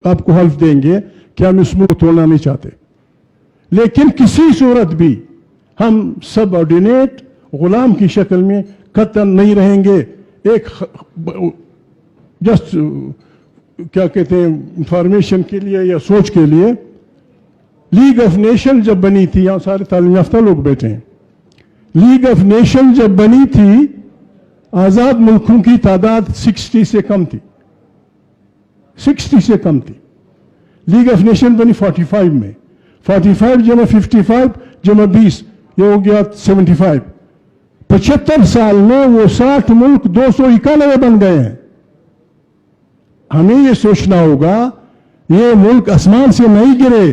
आपको हल्फ देंगे कि हम इस मुल्क तोड़ना नहीं चाहते, लेकिन किसी सूरत भी हम सबऑर्डिनेट गुलाम की शक्ल में कतन नहीं रहेंगे। एक जस्ट क्या कहते हैं इंफॉर्मेशन के लिए या सोच के लिए, लीग ऑफ नेशन जब बनी थी, यहां सारे तालीम याफ्ता लोग बैठे हैं, लीग ऑफ नेशन जब बनी थी आजाद मुल्कों की तादाद 60 से कम थी, 60 से कम थी। लीग ऑफ नेशन बनी 45 में, 45 जमा 55 जमा 20 ये हो गया 75। 75 साल में वो 60 मुल्क 291 बन गए हैं। हमें ये सोचना होगा ये मुल्क आसमान से नहीं गिरे,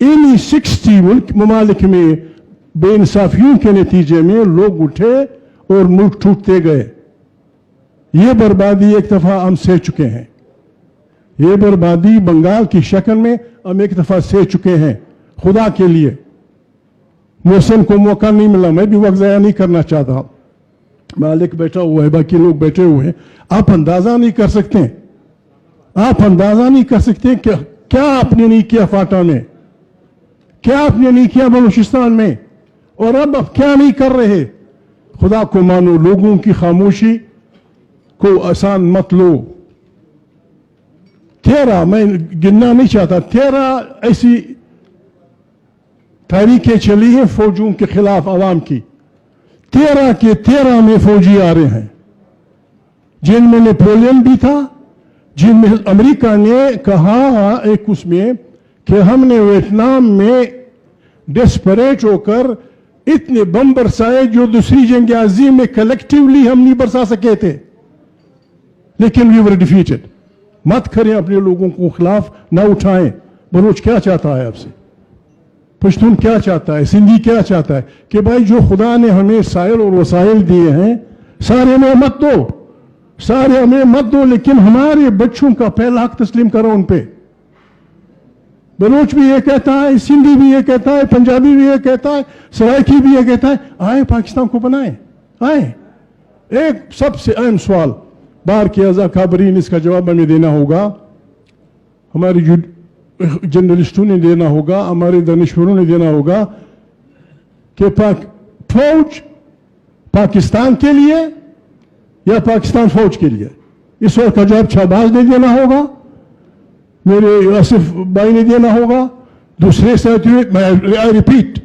इन 60 मुल्क ममालिक में बेइंसाफियों के नतीजे में लोग उठे और मुल्क टूटते गए। ये बर्बादी एक दफा हम सह चुके हैं, ये बर्बादी बंगाल की शक्ल में हम एक दफा सह चुके हैं। खुदा के लिए मोहसिन को मौका नहीं मिला, मैं भी वक्त ज़ाया नहीं करना चाहता। मालिक बैठा हुआ है, बाकी लोग बैठे हुए हैं। आप अंदाजा नहीं कर सकते, आप अंदाजा नहीं कर सकते क्या आपने नहीं किया फाटा में, क्या आपने नहीं किया बलूचिस्तान में, और अब क्या नहीं कर रहे। खुदा को मानो, लोगों की खामोशी को आसान मत लो। 13 मैं गिनना नहीं चाहता, 13 ऐसी तारीखें चली हैं फौजियों के खिलाफ आवाम की। 13 के 13 में फौजी आ रहे हैं, जिनमें नेपोलियन भी था, जिनमें अमेरिका ने कहा एक उसमें कि हमने वियतनाम में डेस्परेट होकर इतने बम बरसाए जो दूसरी जंग अज़ीम में कलेक्टिवली हम नहीं बरसा सके थे, लेकिन वी वर डिफीटेड। मत करें अपने लोगों को खिलाफ, ना उठाएं। बलूच क्या चाहता है आपसे, पश्तून क्या चाहता है, सिंधी क्या चाहता है कि भाई जो खुदा ने हमें साइल और वसाइल दिए हैं सारे हमें मत दो, सारे हमें मत दो, लेकिन हमारे बच्चों का पहला हक तस्लीम करो उन पे। बलूच भी ये कहता है, सिंधी भी ये कहता है, पंजाबी भी ये कहता है, सराइकी भी ये कहता है, आए पाकिस्तान को बनाए, आए। एक सबसे अहम सवाल बाहर के अज़ा काबरीन, इसका जवाब हमें देना होगा, हमारे जर्नलिस्टों ने देना होगा, हमारे दानिश्वरों ने देना होगा कि फौज पाकिस्तान के लिए या पाकिस्तान फौज के लिए। इस वक्त का जवाब शहबाज ने देना होगा, मेरे आसिफ भाई ने देना होगा, दूसरे साथियों। आई रिपीट,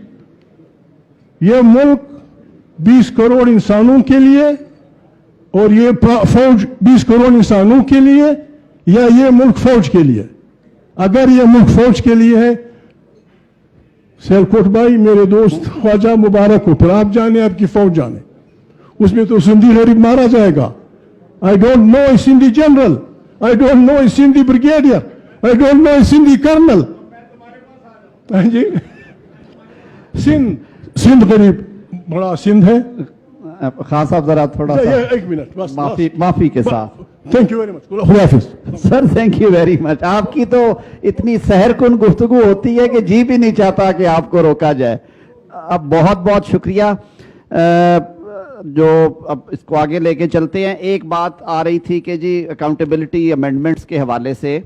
ये मुल्क 20 करोड़ इंसानों के लिए और ये फौज 20 करोड़ इंसानों के लिए, या ये मुल्क फौज के लिए। अगर ये मुल्क फौज के लिए है, सियालकोट भाई मेरे दोस्त ख्वाजा मुबारक हो, फिर आप जाने आपकी फौज जाने, उसमें तो सिंधी गरीब मारा जाएगा। I don't know a Sindhi general, I don't know a Sindhi brigadier, I don't know a Sindhi colonel. जी सिंध गरीब बड़ा सिंध है। खान साहब जरा थोड़ा सा एक मिनट बस, माफी के साथ। थैंक यू वेरी मच, खुदा हाफिज sir, thank you very much. आपकी तो इतनी सहरकुन गुफ्तगू होती है कि जी भी नहीं चाहता कि आपको रोका जाए। अब बहुत बहुत शुक्रिया। जो अब इसको आगे लेके चलते हैं, एक बात आ रही थी कि जी अकाउंटेबिलिटी अमेंडमेंट्स के हवाले से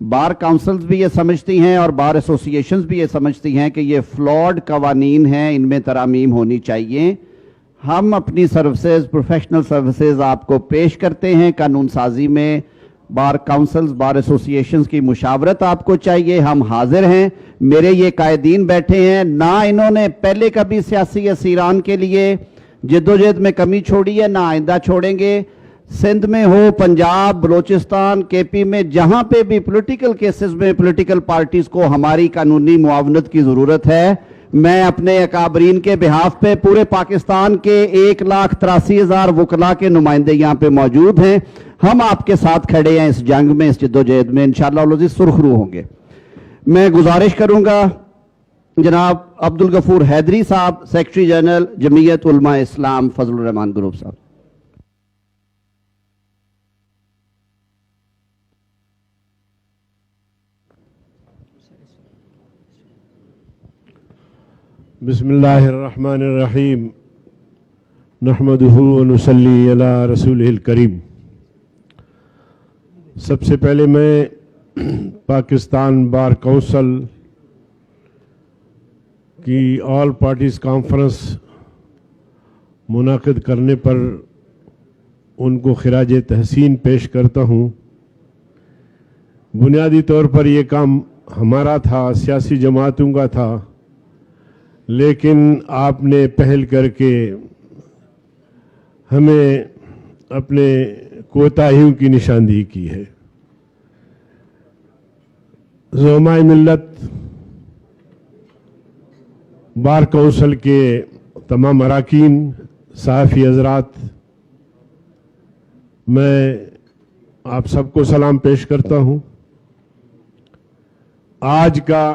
बार काउंसिल्स भी ये समझती हैं और बार एसोसिएशंस भी ये समझती हैं कि ये फ्लॉड कवानीन हैं, इनमें तरामीम होनी चाहिए। हम अपनी सर्विसेज, प्रोफेशनल सर्विसेज आपको पेश करते हैं। कानून साजी में बार काउंसिल्स, बार एसोसिएशंस की मुशावरत आपको चाहिए, हम हाजिर हैं। मेरे ये कायदीन बैठे हैं, ना इन्होंने पहले कभी सियासी असीरान के लिए जिद्दोजहद में कमी छोड़ी है, ना आइंदा छोड़ेंगे। सिंध में हो, पंजाब, बलोचिस्तान, केपी में, जहां पे भी पॉलिटिकल केसेस में पॉलिटिकल पार्टीज को हमारी कानूनी मुआवनत की जरूरत है, मैं अपने अकाबरीन के बिहाफ पे पूरे पाकिस्तान के 1,83,000 वकला के नुमाइंदे यहाँ पे मौजूद हैं। हम आपके साथ खड़े हैं इस जंग में, इस जिद्दोजहद में। इंशाअल्लाह सुरखरू होंगे। मैं गुजारिश करूंगा जनाब अब्दुल गफूर हैदरी साहब, सेक्रेटरी जनरल जमीयत उलमा इस्लाम फजलुर रहमान ग्रुप साहब। बिस्मिल्लाहिर्रहमानिर्रहीम, नहमदुहु व नुसल्ली अला रसूलिहिल करीम। سب سے پہلے میں پاکستان بار کونسل کی آل پارٹیز کانفرنس منعقد کرنے پر ان کو خراج تحسین پیش کرتا ہوں. بنیادی طور پر یہ کام ہمارا تھا, سیاسی جماعتوں کا تھا, لیکن آپ نے پہل کر کے ہمیں اپنے کوتاہیوں کی نشاندہی کی ہے. زعمائے ملت بار کونسل کے تمام اراکین, صحافی حضرات, میں آپ سب کو سلام پیش کرتا ہوں. آج کا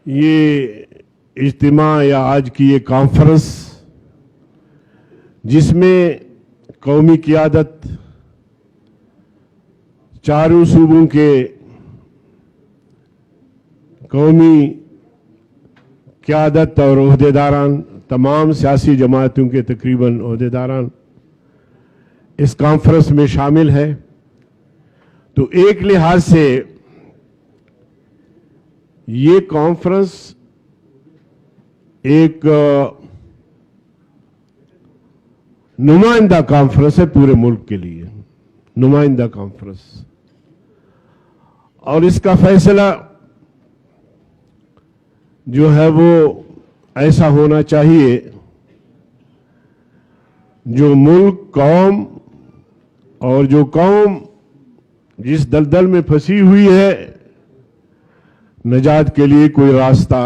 یہ اجتماع یا آج کی یہ کانفرنس جس میں قومی قیادت, چاروں صوبوں کے قومی قیادت اور عہدیداران, تمام سیاسی جماعتوں کے تقریباً عہدیداران اس کانفرنس میں شامل ہے. تو ایک لحاظ سے یہ کانفرنس ایک نمائندہ کانفرنس ہے پورے ملک کے لیے, نمائندہ کانفرنس, اور اس کا فیصلہ جو ہے وہ ایسا ہونا چاہیے جو ملک, قوم, اور جو قوم جس دلدل میں پھنسی ہوئی ہے نجات کے لیے کوئی راستہ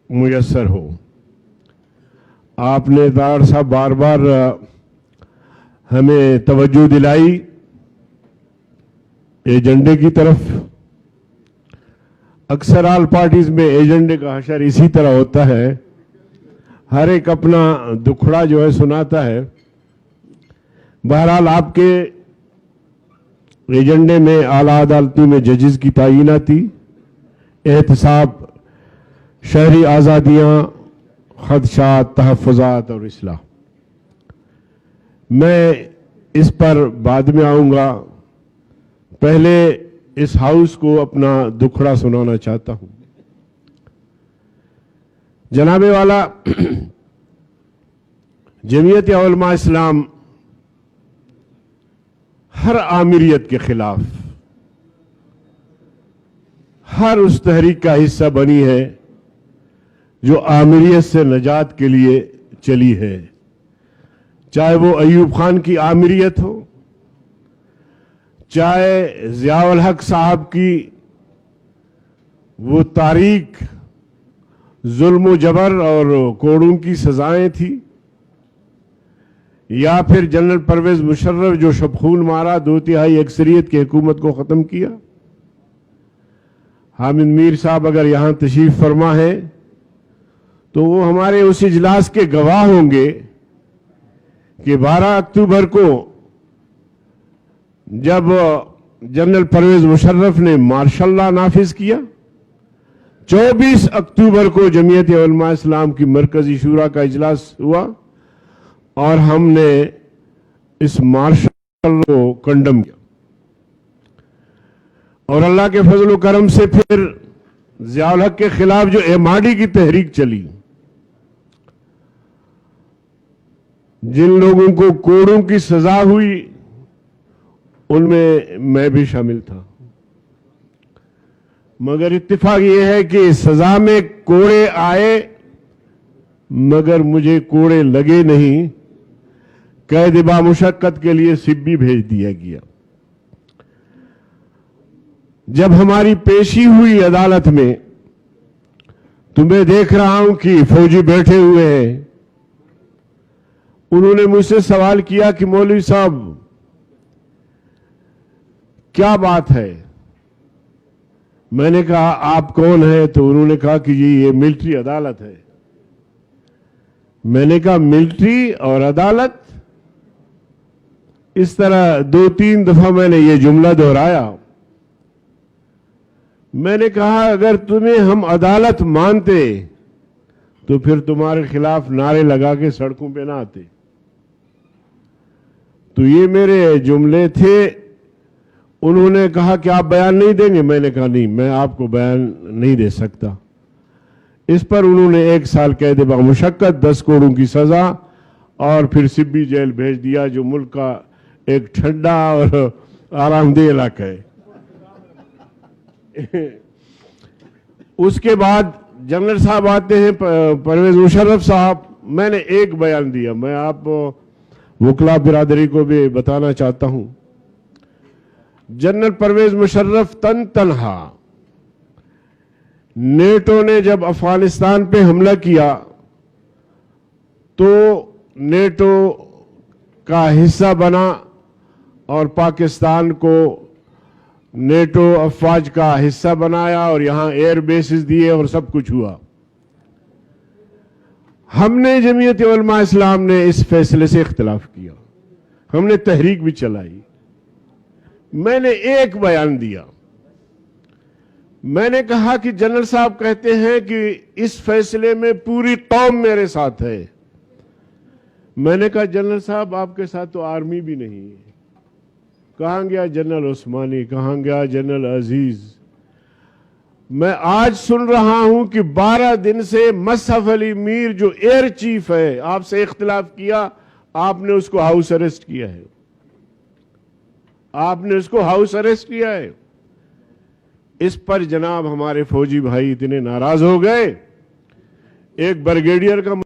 میسر ہو. آپ نے دار صاحب بار بار ہمیں توجہ دلائی ایجنڈے کی طرف. اکثر آل پارٹیز میں ایجنڈے کا حشر اسی طرح ہوتا ہے, ہر ایک اپنا دکھڑا جو ہے سناتا ہے. بہرحال آپ کے ایجنڈے میں اعلیٰ عدالتوں میں ججز کی تعیناتی, احتساب, شہری آزادیاں, خدشات, تحفظات اور اصلاح. میں اس پر بعد میں آؤں گا, پہلے اس ہاؤس کو اپنا دکھڑا سنانا چاہتا ہوں. جناب والا, جمعیت علماء اسلام ہر آمریت کے خلاف, ہر اس تحریک کا حصہ بنی ہے جو آمریت سے نجات کے لیے چلی ہے, چاہے وہ ایوب خان کی آمریت ہو, چاہے ضیاء الحق صاحب کی وہ تاریخ ظلم و جبر اور کوڑوں کی سزائیں تھی, یا پھر جنرل پرویز مشرف جو شب خون مارا, 2/3 اکثریت کی حکومت کو ختم کیا. حامد میر صاحب اگر یہاں تشریف فرما ہے تو وہ ہمارے اس اجلاس کے گواہ ہوں گے کہ 12 اکتوبر کو جب جنرل پرویز مشرف نے مارشل لا نافذ کیا, 24 اکتوبر کو جمعیت علماء اسلام کی مرکزی شورا کا اجلاس ہوا اور ہم نے اس مارشل کو کنڈم کیا, اور اللہ کے فضل و کرم سے پھر ضیاء الحق کے خلاف جو ایماڈی کی تحریک چلی, جن لوگوں کو کوڑوں کی سزا ہوئی ان میں بھی شامل تھا. مگر اتفاق یہ ہے کہ سزا میں کوڑے آئے مگر مجھے کوڑے لگے نہیں, قید با مشقت کے لیے سبی بھیج دیا گیا. جب ہماری پیشی ہوئی عدالت میں تو میں دیکھ رہا ہوں کہ فوجی بیٹھے ہوئے ہیں, انہوں نے مجھ سے سوال کیا کہ مولوی صاحب کیا بات ہے. میں نے کہا آپ کون ہیں؟ تو انہوں نے کہا کہ جی یہ ملٹری عدالت ہے. میں نے کہا ملٹری اور عدالت؟ اس طرح 2-3 دفعہ میں نے یہ جملہ دہرایا. میں نے کہا اگر تمہیں ہم عدالت مانتے تو پھر تمہارے خلاف نعرے لگا کے سڑکوں پہ نہ آتے. तो ये मेरे जुमले थे। उन्होंने कहा कि आप बयान नहीं देंगे। मैंने कहा नहीं, मैं आपको बयान नहीं दे सकता। इस पर उन्होंने 1 साल कैद बामुशक्कत, 10 करोड़ की सजा और फिर सिब्बी जेल भेज दिया, जो मुल्क का एक ठंडा और आरामदेह इलाका है। उसके बाद जनरल साहब आते हैं, परवेज मुशर्रफ साहब। मैंने एक बयान दिया, मैं आप वकला बिरादरी को भी बताना चाहता हूं। जनरल परवेज मुशर्रफ तनहा, नेटो ने जब अफगानिस्तान पे हमला किया तो नेटो का हिस्सा बना और पाकिस्तान को नेटो अफवाज का हिस्सा बनाया और यहां एयर बेसिस दिए और सब कुछ हुआ। हमने जमीयत उलमा इस्लाम ने इस फैसले से इख्तिलाफ किया, हमने तहरीक भी चलाई। मैंने एक बयान दिया, मैंने कहा कि जनरल साहब कहते हैं कि इस फैसले में पूरी कौम मेरे साथ है। मैंने कहा जनरल साहब आपके साथ तो आर्मी भी नहीं है। कहां गया जनरल उस्मानी, कहां गया जनरल अजीज? मैं आज सुन रहा हूं कि 12 दिन से मसहफ अली मीर जो एयर चीफ है, आपसे इख्तिलाफ किया, आपने उसको हाउस अरेस्ट किया है। आपने उसको हाउस अरेस्ट किया है। इस पर जनाब हमारे फौजी भाई इतने नाराज हो गए। एक ब्रिगेडियर का